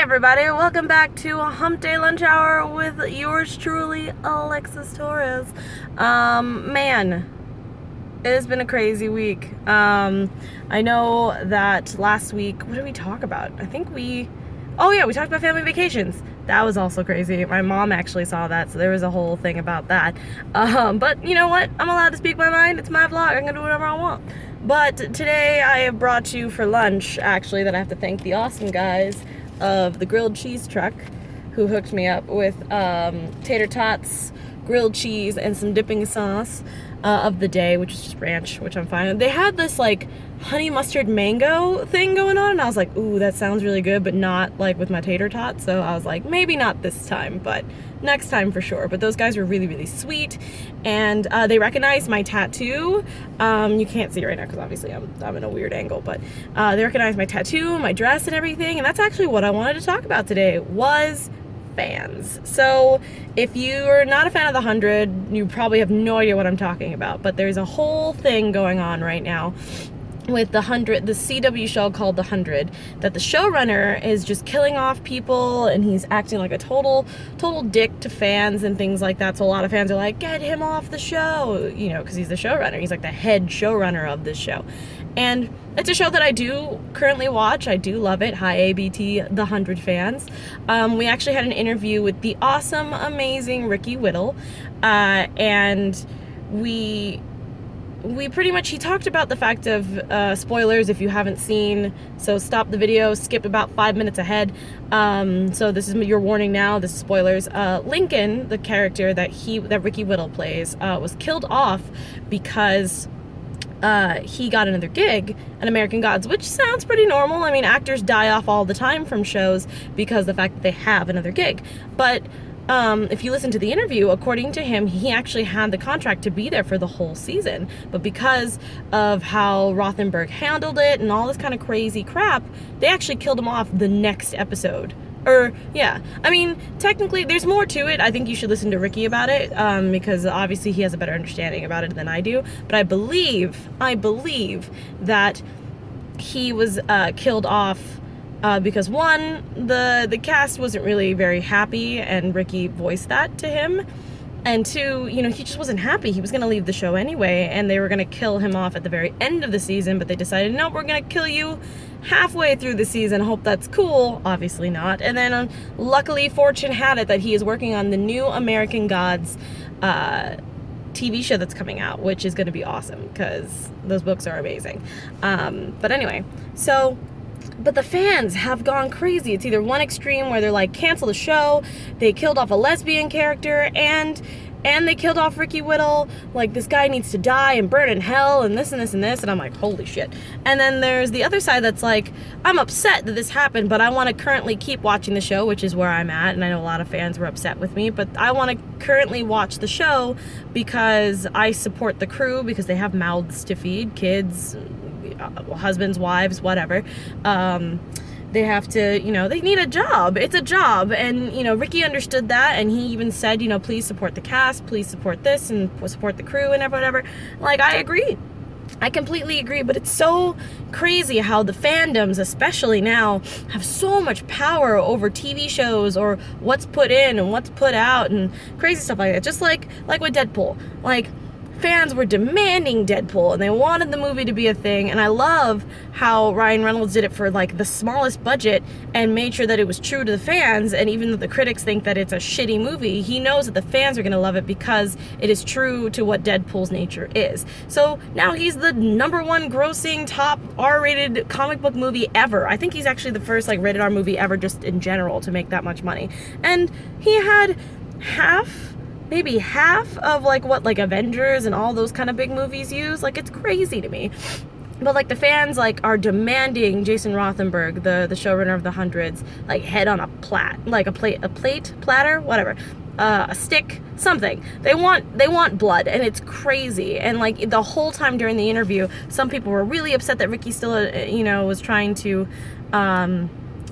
everybody, welcome back to Humpday Lunch Hour with yours truly, Alexis Torres. Man, it has been a crazy week. I know that last week, what did we talk about? We talked about family vacations. That was also crazy. My mom actually saw that, so there was a whole thing about that. But you know what? I'm allowed to speak my mind. It's my vlog. I'm gonna do whatever I want. But today I have brought you for lunch, actually, that I have to thank the awesome guys of the grilled cheese truck who hooked me up with tater tots, grilled cheese, and some dipping sauce of the day, which is just ranch, which I'm fine with. They had this like honey mustard mango thing going on, and I was like, ooh, that sounds really good, but not like with my tater tots. So I was like, maybe not this time, but next time for sure. But those guys were really, really sweet, and they recognized my tattoo. You can't see it right now because obviously I'm in a weird angle, but they recognized my tattoo, my dress, and everything. And that's actually what I wanted to talk about today was fans. So if you're not a fan of the 100, you probably have no idea what I'm talking about, but there's a whole thing going on right now with the CW show called The 100, that the showrunner is just killing off people, and he's acting like a total dick to fans and things like that. So a lot of fans are like, get him off the show, you know, because he's the showrunner. He's like the head showrunner of this show. And it's a show that I do currently watch. I do love it. Hi, ABT, The 100 fans. We actually had an interview with the awesome, amazing Ricky Whittle, and we pretty much, he talked about the fact of spoilers if you haven't seen, so stop the video, skip about 5 minutes ahead. So this is your warning now, this is spoilers. Lincoln, the character that Ricky Whittle plays, was killed off because he got another gig at American Gods, which sounds pretty normal. I mean, actors die off all the time from shows because of the fact that they have another gig. But if you listen to the interview, according to him, he actually had the contract to be there for the whole season. But because of how Rothenberg handled it and all this kind of crazy crap, they actually killed him off the next episode. Yeah. I mean, technically, there's more to it. I think you should listen to Ricky about it, because obviously he has a better understanding about it than I do. But I believe that he was killed off because one, the cast wasn't really very happy, and Ricky voiced that to him. And two, you know, he just wasn't happy. He was going to leave the show anyway, and they were going to kill him off at the very end of the season, but they decided, no, we're going to kill you halfway through the season. Hope that's cool. Obviously not. And then luckily, fortune had it that he is working on the new American Gods TV show that's coming out, which is going to be awesome because those books are amazing. But anyway, but the fans have gone crazy. It's either one extreme where they're like, cancel the show, they killed off a lesbian character, and they killed off Ricky Whittle, like this guy needs to die and burn in hell and this and this and this, and I'm like, holy shit. And then there's the other side that's like, I'm upset that this happened, but I want to currently keep watching the show, which is where I'm at, and I know a lot of fans were upset with me, but I want to currently watch the show because I support the crew, because they have mouths to feed, kids, husbands, wives, whatever. They have to, you know, they need a job. It's a job. And, you know, Ricky understood that, and he even said, you know, please support the cast, please support this, and support the crew and whatever. Like, I agree. I completely agree, but it's so crazy how the fandoms, especially now, have so much power over TV shows or what's put in and what's put out and crazy stuff like that. Just like with Deadpool. Like, fans were demanding Deadpool, and they wanted the movie to be a thing, and I love how Ryan Reynolds did it for like the smallest budget and made sure that it was true to the fans. And even though the critics think that it's a shitty movie, he knows that the fans are going to love it because it is true to what Deadpool's nature is. So now he's the #1 grossing top R-rated comic book movie ever. I think he's actually the first like rated R movie ever just in general to make that much money, and he had maybe half of like what like Avengers and all those kind of big movies use. Like, it's crazy to me. But like the fans like are demanding Jason Rothenberg, the showrunner of the 100s, like head on a platter, whatever, a stick, something. They want blood, and it's crazy. And like the whole time during the interview, some people were really upset that Ricky still, you know, was trying to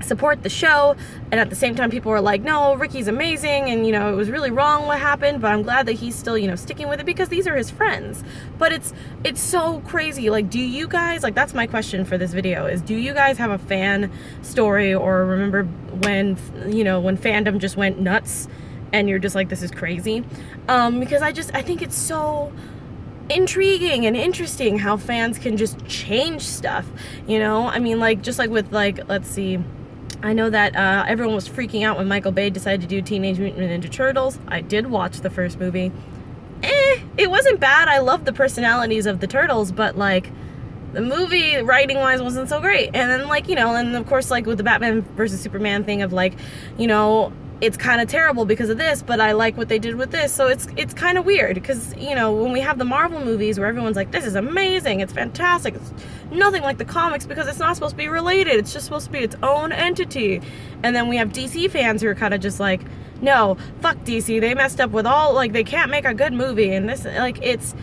support the show, and at the same time people were like, no, Ricky's amazing, and it was really wrong what happened, but I'm glad that he's still sticking with it because these are his friends. But it's so crazy. Like, do you guys, like, that's my question for this video, is do you guys have a fan story, or remember when when fandom just went nuts and you're just like, this is crazy? Because I think it's so intriguing and interesting how fans can just change stuff, I mean, like, just like with, like, let's see, I know that everyone was freaking out when Michael Bay decided to do Teenage Mutant Ninja Turtles. I did watch the first movie. It wasn't bad. I loved the personalities of the turtles, but, like, the movie writing-wise wasn't so great. And then, like, and of course, like, with the Batman versus Superman thing of, like, it's kind of terrible because of this, but I like what they did with this. So it's kind of weird because, when we have the Marvel movies where everyone's like, this is amazing, it's fantastic, it's nothing like the comics because it's not supposed to be related, it's just supposed to be its own entity. And then we have DC fans who are kind of just like, no, fuck DC, they messed up with all, like, they can't make a good movie. And this, like, it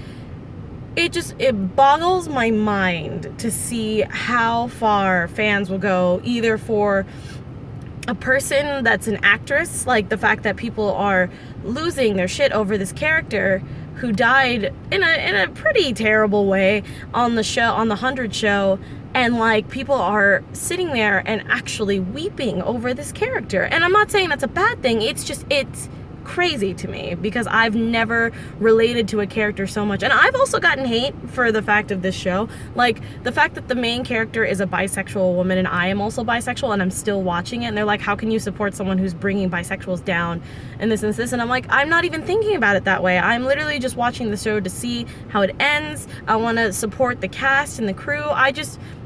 boggles my mind to see how far fans will go, either for a person that's an actress, like the fact that people are losing their shit over this character who died in a pretty terrible way on the show, on the 100 show, and, like, people are sitting there and actually weeping over this character. And I'm not saying that's a bad thing, it's crazy to me because I've never related to a character so much. And I've also gotten hate for the fact of this show, like the fact that the main character is a bisexual woman and I am also bisexual and I'm still watching it, and they're like, how can you support someone who's bringing bisexuals down and this and this? And I'm like, I'm not even thinking about it that way. I'm literally just watching the show to see how it ends. I want to support the cast and the crew.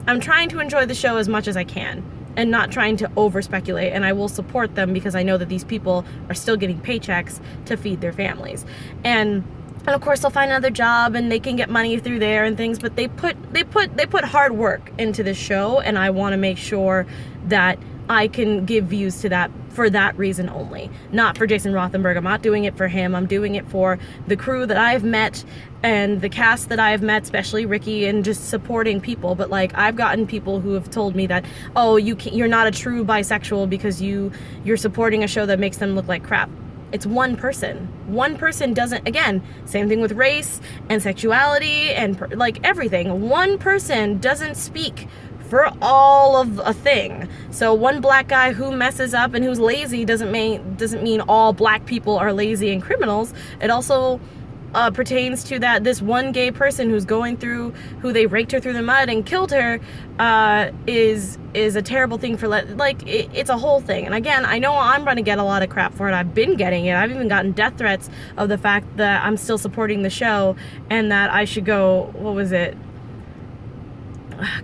I'm trying to enjoy the show as much as I can and not trying to over speculate, and I will support them because I know that these people are still getting paychecks to feed their families. And of course they'll find another job and they can get money through there and things, but they put hard work into this show, and I want to make sure that I can give views to that for that reason only. Not for Jason Rothenberg. I'm not doing it for him. I'm doing it for the crew that I've met and the cast that I've met, especially Ricky, and just supporting people. But, like, I've gotten people who have told me that, oh, you're not a true bisexual because you're supporting a show that makes them look like crap. It's one person. One person doesn't, again, same thing with race and sexuality and, like, everything. One person doesn't speak for all of a thing. So one black guy who messes up and who's lazy doesn't mean all black people are lazy and criminals. It also pertains to that this one gay person who's going through, who they raked her through the mud and killed her, is a terrible thing for, it's a whole thing. And again, I know I'm going to get a lot of crap for it. I've been getting it. I've even gotten death threats of the fact that I'm still supporting the show and that I should go, what was it?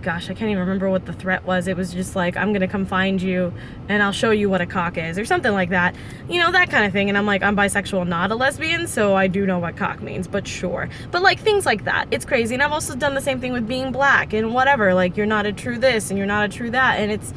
Gosh, I can't even remember what the threat was. It was just like, I'm gonna come find you and I'll show you what a cock is, or something like that. That kind of thing. And I'm like, I'm bisexual, not a lesbian, so I do know what cock means, but sure. But, like, things like that. It's crazy. And I've also done the same thing with being black and whatever. Like, you're not a true this and you're not a true that. And it's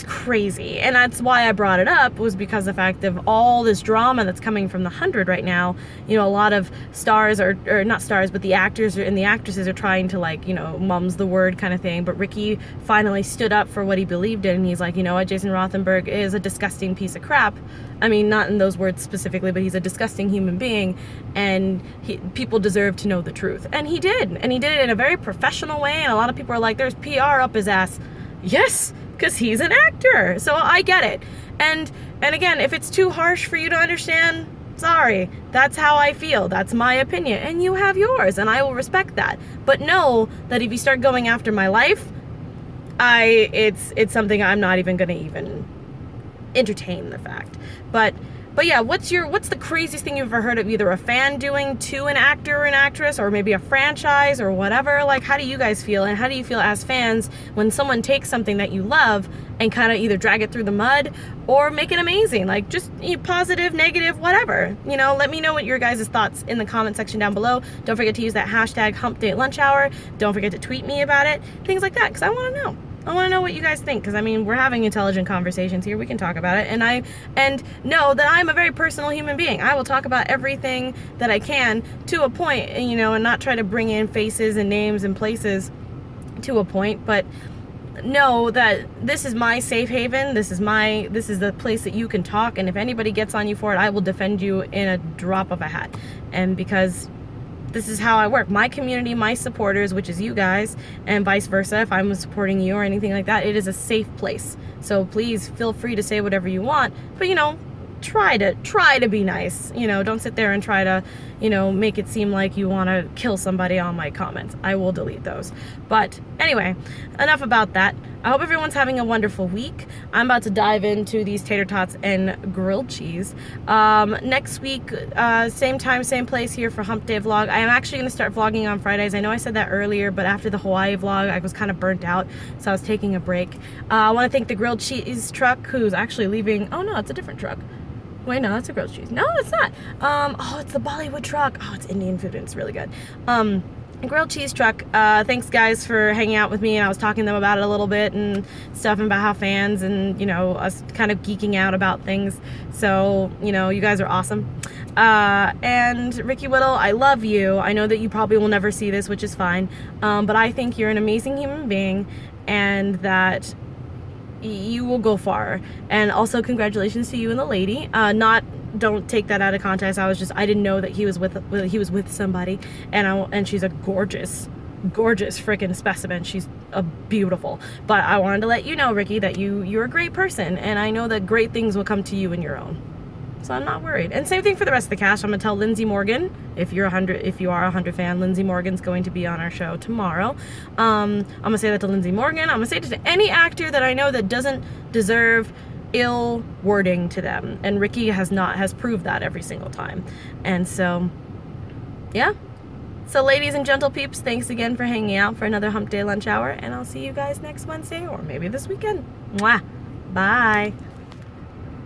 crazy. And that's why I brought it up, was because the fact of all this drama that's coming from the 100 right now. A lot of stars or not stars, but the actors and the actresses are trying to, like, mum's the word kind of thing. But Ricky finally stood up for what he believed in. And he's like, you know what, Jason Rothenberg is a disgusting piece of crap. I mean, not in those words specifically, but he's a disgusting human being, and people deserve to know the truth. And he did. And he did it in a very professional way. And a lot of people are like, there's PR up his ass. Yes, because he's an actor. So I get it. And again, if it's too harsh for you to understand, sorry. That's how I feel. That's my opinion. And you have yours, and I will respect that. But know that if you start going after my life, it's something I'm not even going to even entertain the fact. But yeah, what's the craziest thing you've ever heard of either a fan doing to an actor or an actress, or maybe a franchise or whatever? Like, how do you guys feel, and how do you feel as fans when someone takes something that you love and kind of either drag it through the mud or make it amazing? Like, just positive, negative, whatever. Let me know what your guys' thoughts in the comment section down below. Don't forget to use that hashtag #HumpDayLunchHour. Don't forget to tweet me about it, things like that, because I want to know. I want to know what you guys think, because I mean, we're having intelligent conversations here. We can talk about it, and know that I'm a very personal human being. I will talk about everything that I can to a point, and not try to bring in faces and names and places to a point. But know that this is my safe haven. This is the place that you can talk, and if anybody gets on you for it, I will defend you in a drop of a hat. And because this is how I work. My community, my supporters, which is you guys, and vice versa, if I'm supporting you or anything like that, it is a safe place. So please feel free to say whatever you want, but try to be nice. Don't sit there and try to, make it seem like you want to kill somebody on my comments. I will delete those. But anyway, enough about that. I hope everyone's having a wonderful week. I'm about to dive into these tater tots and grilled cheese. Next week, same time, same place here for Hump Day vlog. I am actually going to start vlogging on Fridays. I know I said that earlier, but after the Hawaii vlog, I was kind of burnt out, so I was taking a break. I want to thank the grilled cheese truck, who's actually leaving. Oh no, it's a different truck. Wait, no, that's a grilled cheese. No, it's not. Oh, it's the Bollywood truck. Oh, it's Indian food and it's really good. Grilled cheese truck. Thanks guys for hanging out with me, and I was talking to them about it a little bit and stuff, and about how fans and us kind of geeking out about things. So you guys are awesome. And Ricky Whittle, I love you. I know that you probably will never see this, which is fine, but I think you're an amazing human being, and that you will go far. And also congratulations to you and the lady. Don't take that out of context. I didn't know that he was with somebody, and she's a gorgeous freaking specimen. She's beautiful. But I wanted to let you know, Ricky, that you're a great person, and I know that great things will come to you in your own. So I'm not worried. And same thing for the rest of the cast. I'm gonna tell Lindsay Morgan, if you are a 100 fan, Lindsay Morgan's going to be on our show tomorrow. I'm gonna say that to Lindsay Morgan. I'm gonna say it to any actor that I know that doesn't deserve ill wording to them. And Ricky has proved that every single time. And so, yeah. So ladies and gentle peeps, thanks again for hanging out for another Hump Day lunch hour, and I'll see you guys next Wednesday, or maybe this weekend. Mwah. Bye.